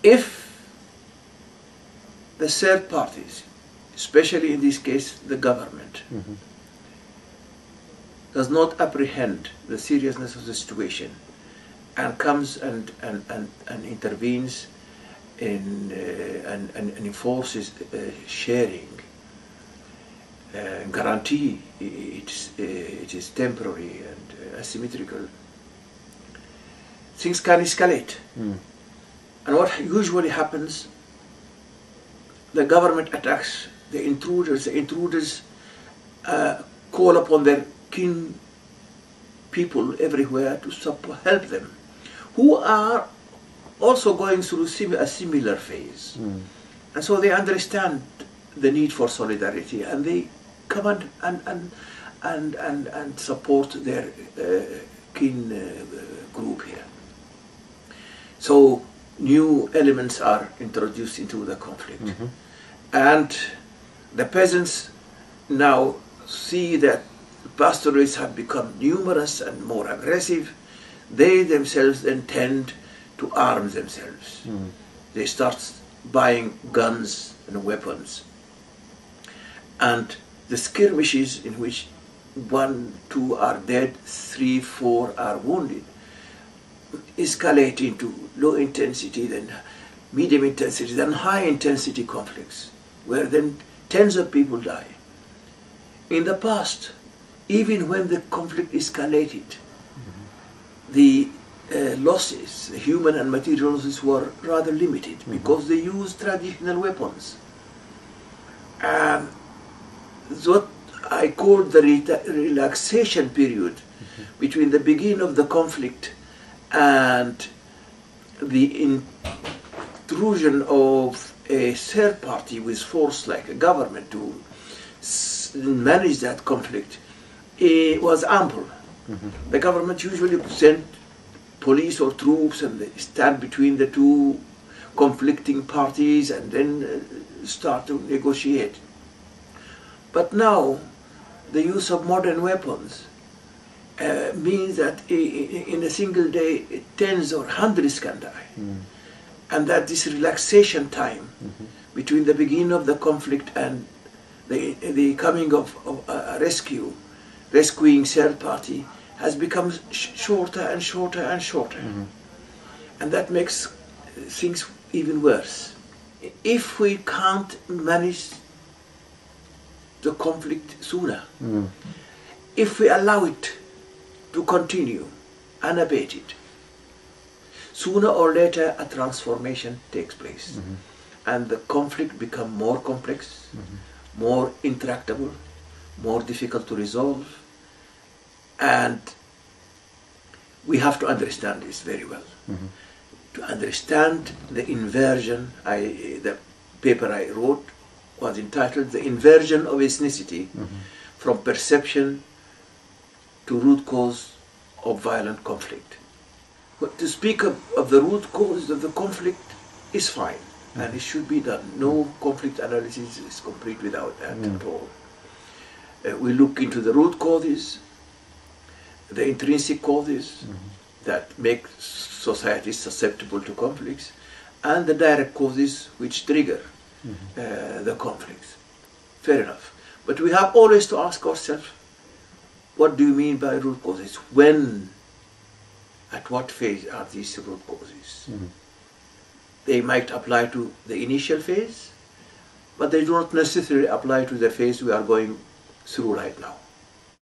If the third parties, especially in this case the government, does not apprehend the seriousness of the situation and comes and intervenes in, and enforces sharing, guarantee it is temporary and asymmetrical, things can escalate. And what usually happens, the government attacks the intruders. The intruders call upon their kin people everywhere to help them, who are also going through a similar phase. And so they understand the need for solidarity, and they come and support their kin group here. So new elements are introduced into the conflict. And the peasants now see that pastoralists have become numerous and more aggressive. They themselves then tend to arm themselves. They start buying guns and weapons. And the skirmishes in which 1, 2 are dead, 3, 4 are wounded, escalate into low intensity, then medium intensity, then high intensity conflicts, where then tens of people die. In the past, even when the conflict escalated, the losses, the human and material losses, were rather limited because they used traditional weapons. And what I call the relaxation period between the beginning of the conflict and the intrusion of a third party with force like a government to manage that conflict, it was ample. The government usually sent police or troops and they stand between the two conflicting parties and then start to negotiate. But now the use of modern weapons means that in a single day tens or hundreds can die. And that this relaxation time between the beginning of the conflict and the coming of a rescuing third party has become shorter and shorter and shorter. And that makes things even worse. If we can't manage the conflict sooner, if we allow it to continue unabated, sooner or later a transformation takes place. And the conflict becomes more complex, more intractable, more difficult to resolve. And we have to understand this very well. To understand the inversion, the paper I wrote was entitled The Inversion of Ethnicity from Perception to Root Cause of Violent Conflict. But to speak of the root cause of the conflict is fine, and it should be done. No conflict analysis is complete without that at all. We look into the root causes, the intrinsic causes that make societies susceptible to conflicts, and the direct causes which trigger the conflicts. Fair enough. But we have always to ask ourselves, what do you mean by root causes? When, at what phase are these root causes? They might apply to the initial phase, but they do not necessarily apply to the phase we are going through right now.